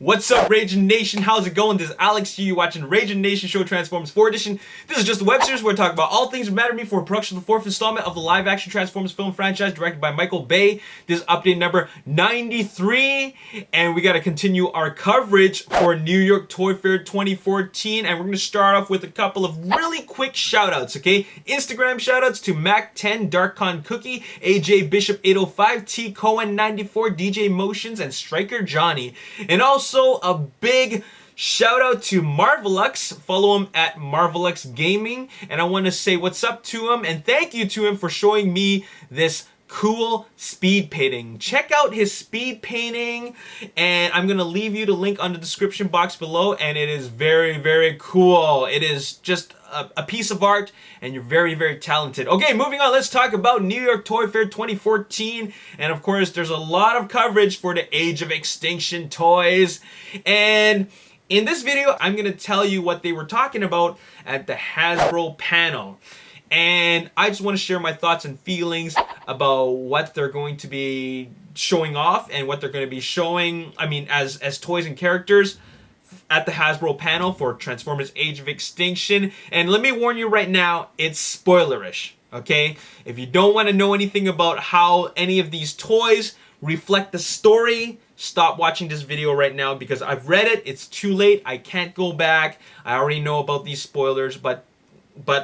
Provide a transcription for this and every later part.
What's up, Ragin Nation? How's it going? This is Alex here. You're watching Ragin Nation Show Transformers 4 Edition. This is just a web series where I talk about all things that matter to me for production of the 4th installment of the live-action Transformers film franchise directed by Michael Bay. This is update number 93, and we got to continue our coverage for New York Toy Fair 2014, and we're going to start off with a couple of really quick shout-outs, okay? Instagram shout-outs to Mac10, DarkCon Cookie, AJ Bishop 805, T Cohen 94, DJ Motions, and Striker Johnny. And also a big shout out to Marvellux. Follow him at Marvellux Gaming, and I want to say what's up to him and thank you to him for showing me this cool speed painting. Check out his speed painting, and I'm gonna leave you the link on the description box below, and it is very, very cool. It is just a piece of art, and you're very, very talented. Okay, moving on, let's talk about New York Toy Fair 2014, and of course there's a lot of coverage for the Age of Extinction toys, and in this video I'm gonna tell you what they were talking about at the Hasbro panel. And I just want to share my thoughts and feelings about what they're going to be showing off and what they're going to be showing, as toys and characters at the Hasbro panel for Transformers Age of Extinction. And let me warn you right now, it's spoilerish, okay? If you don't want to know anything about how any of these toys reflect the story, stop watching this video right now, because I've read it, it's too late, I can't go back, I already know about these spoilers, but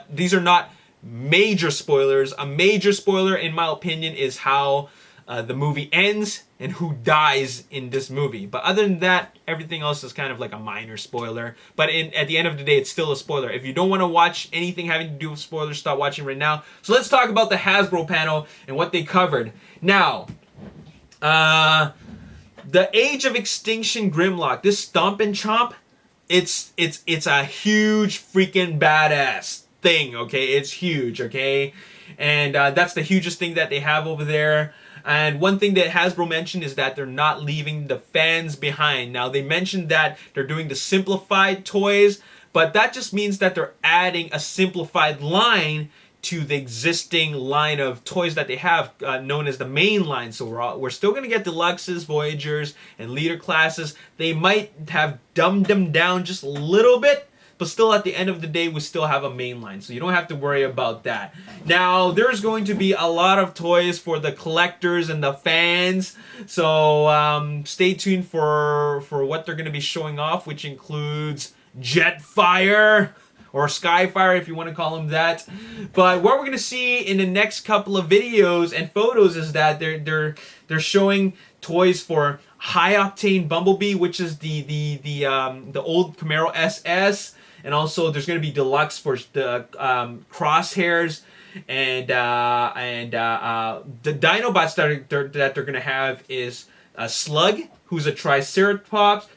these are not major spoilers. A major spoiler, in my opinion, is how the movie ends and who dies in this movie. But other than that, everything else is kind of like a minor spoiler. But at the end of the day, it's still a spoiler. If you don't want to watch anything having to do with spoilers, stop watching right now. So let's talk about the Hasbro panel and what they covered. Now, the Age of Extinction Grimlock, this Stomp and Chomp, it's a huge freaking badass thing, okay? It's huge, okay? And that's the hugest thing that they have over there. And one thing that Hasbro mentioned is that they're not leaving the fans behind. Now, they mentioned that they're doing the simplified toys, but that just means that they're adding a simplified line to the existing line of toys that they have, known as the main line. So we're still going to get Deluxes, Voyagers, and Leader classes. They might have dumbed them down just a little bit, but still at the end of the day, we still have a main line, so you don't have to worry about that. Now, there's going to be a lot of toys for the collectors and the fans, so stay tuned for what they're going to be showing off, which includes Jetfire, or Skyfire if you want to call him that. But what we're going to see in the next couple of videos and photos is that they're showing toys for High Octane Bumblebee, which is the old Camaro SS. And also, there's going to be Deluxe for the Crosshairs, and the Dinobots that they're going to have is Slug, who's a Triceratops.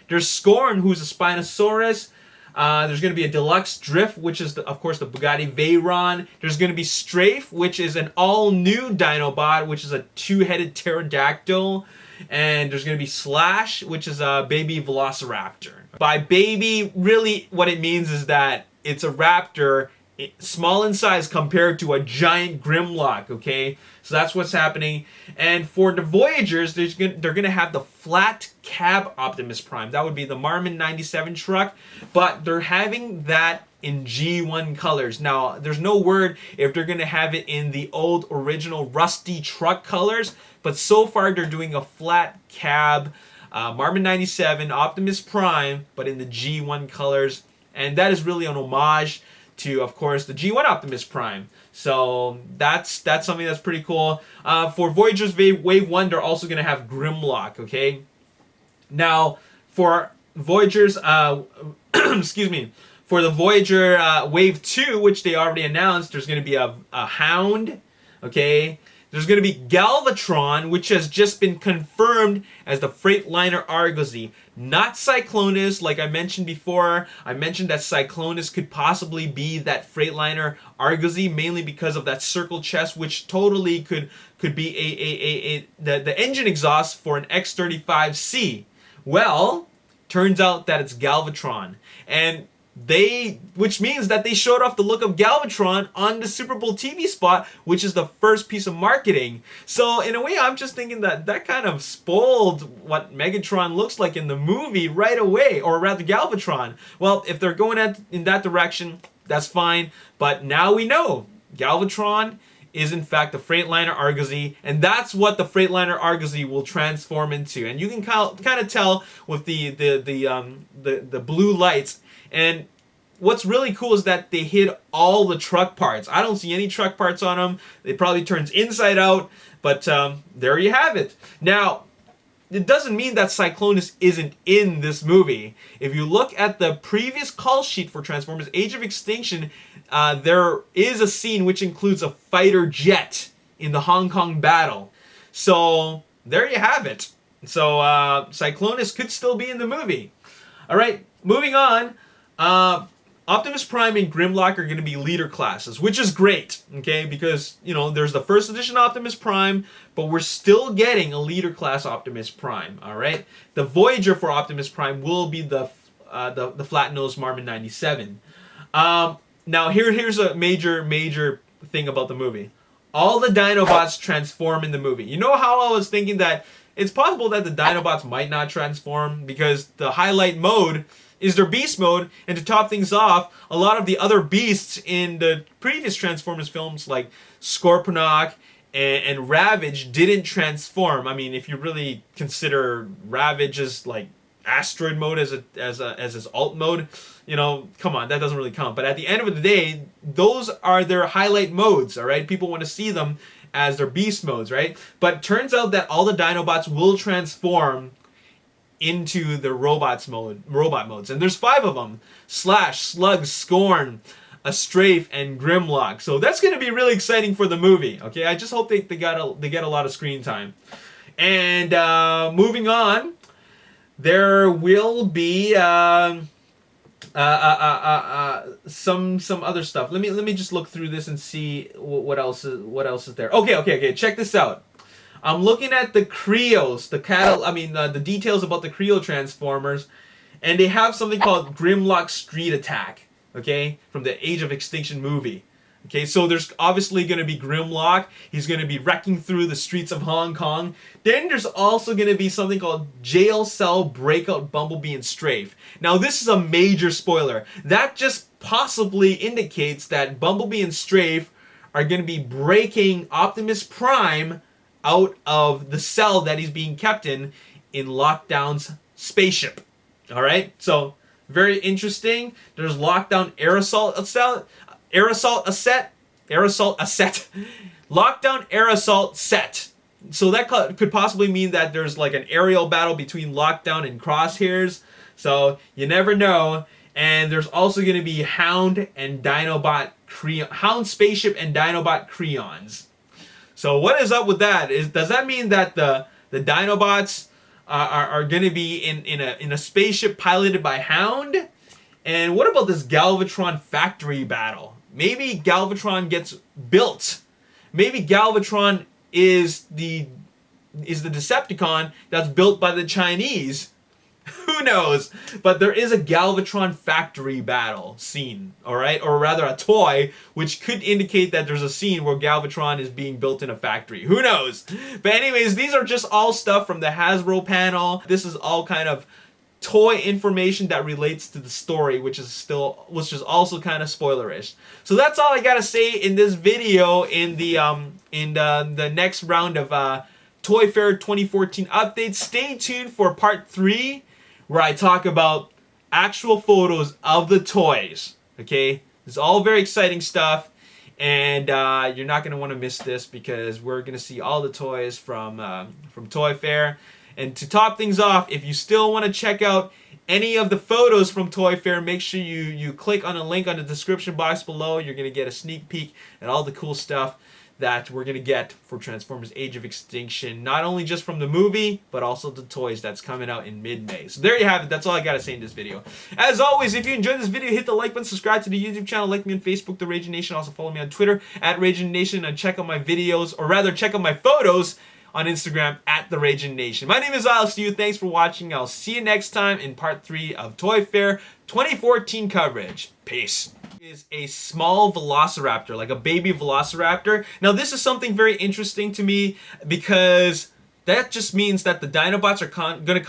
There's Scorn, who's a Spinosaurus. There's going to be a Deluxe Drift, which is, of course, the Bugatti Veyron. There's going to be Strafe, which is an all-new Dinobot, which is a two-headed pterodactyl. And there's going to be Slash, which is a baby Velociraptor. By baby, really what it means is that it's a raptor, small in size compared to a giant Grimlock, okay? So that's what's happening. And for the Voyagers, they're going to have the flat cab Optimus Prime. That would be the Marmon 97 truck, but they're having that in G1 colors. Now, there's no word if they're going to have it in the old original rusty truck colors, but so far they're doing a flat cab Marmon 97 Optimus Prime, but in the G1 colors, and that is really an homage to, of course, the G1 Optimus Prime. So that's something that's pretty cool. For Voyagers Wave 1, they're also going to have Grimlock, okay? Now, for Voyagers, excuse me, for the Voyager Wave 2, which they already announced, there's going to be a Hound, okay? There's going to be Galvatron, which has just been confirmed as the Freightliner Argosy. Not Cyclonus, like I mentioned before. I mentioned that Cyclonus could possibly be that Freightliner Argosy, mainly because of that circle chest, which totally could be the engine exhaust for an X-35C. Well, turns out that it's Galvatron. And which means that they showed off the look of Galvatron on the Super Bowl TV spot, which is the first piece of marketing. So in a way, I'm just thinking that kind of spoiled what Megatron looks like in the movie right away, or rather Galvatron. Well, if they're going in that direction, that's fine. But now we know Galvatron is in fact the Freightliner Argosy, and that's what the Freightliner Argosy will transform into. And you can kind of tell with the blue lights. And what's really cool is that they hid all the truck parts. I don't see any truck parts on them. It probably turns inside out, but there you have it. Now, it doesn't mean that Cyclonus isn't in this movie. If you look at the previous call sheet for Transformers Age of Extinction, there is a scene which includes a fighter jet in the Hong Kong battle. So there you have it. So Cyclonus could still be in the movie. All right, moving on. Optimus Prime and Grimlock are going to be leader classes, which is great, okay? Because, you know, there's the first edition Optimus Prime, but we're still getting a leader class Optimus Prime, all right? The Voyager for Optimus Prime will be the flat-nosed Marvin 97. Now, here's a major thing about the movie. All the Dinobots transform in the movie. You know how I was thinking that it's possible that the Dinobots might not transform because the highlight mode is their beast mode, and to top things off, a lot of the other beasts in the previous Transformers films, like Scorponok and Ravage, didn't transform. I mean, if you really consider Ravage as like asteroid mode as his alt mode, you know, come on, that doesn't really count. But at the end of the day, those are their highlight modes, all right? People want to see them as their beast modes, right? But turns out that all the Dinobots will transform into the robot modes, and there's 5 of them: Slash, Slug, Scorn, a Strafe, and Grimlock. So that's going to be really exciting for the movie. Okay, I just hope they get a lot of screen time. And moving on, there will be some other stuff. Let me just look through this and see what else is there. Okay. Check this out. I'm looking at the Creos, the details about the Creo Transformers, and they have something called Grimlock Street Attack, okay, from the Age of Extinction movie. Okay, so there's obviously going to be Grimlock. He's going to be wrecking through the streets of Hong Kong. Then there's also going to be something called Jail Cell Breakout Bumblebee and Strafe. Now, this is a major spoiler. That just possibly indicates that Bumblebee and Strafe are going to be breaking Optimus Prime out of the cell that he's being kept in Lockdown's spaceship. All right, so very interesting. There's Lockdown Aerosol Asset, Lockdown Aerosol Set. So that could possibly mean that there's like an aerial battle between Lockdown and Crosshairs. So you never know. And there's also going to be Hound Spaceship and Dinobot Creons. So what is up with that? Does that mean that the Dinobots are going to be in a spaceship piloted by Hound? And what about this Galvatron factory battle? Maybe Galvatron gets built. Maybe Galvatron is the Decepticon that's built by the Chinese. Who knows? But there is a Galvatron factory battle scene, all right? Or rather a toy, which could indicate that there's a scene where Galvatron is being built in a factory. Who knows? But anyways, these are just all stuff from the Hasbro panel. This is all kind of toy information that relates to the story, which is also kind of spoilerish. So that's all I gotta say in this video in the next round of Toy Fair 2014 updates. Stay tuned for part 3, where I talk about actual photos of the toys. Okay, it's all very exciting stuff, and you're not gonna want to miss this because we're gonna see all the toys from Toy Fair. And to top things off, if you still want to check out any of the photos from Toy Fair, make sure you click on the link on the description box below. You're gonna get a sneak peek at all the cool stuff that we're going to get for Transformers Age of Extinction, not only just from the movie, but also the toys that's coming out in mid-May. So there you have it. That's all I got to say in this video. As always, if you enjoyed this video, hit the like button, subscribe to the YouTube channel, like me on Facebook, The Ragin Nation. Also follow me on Twitter, @RaginNation, and check out my videos, or rather check out my photos on Instagram at the Ragin Nation. My name is Alex Yu. Thanks for watching. I'll see you next time in part 3 of Toy Fair 2014 coverage. Peace. Is a small velociraptor, like a baby velociraptor. Now this is something very interesting to me because that just means that the Dinobots are gonna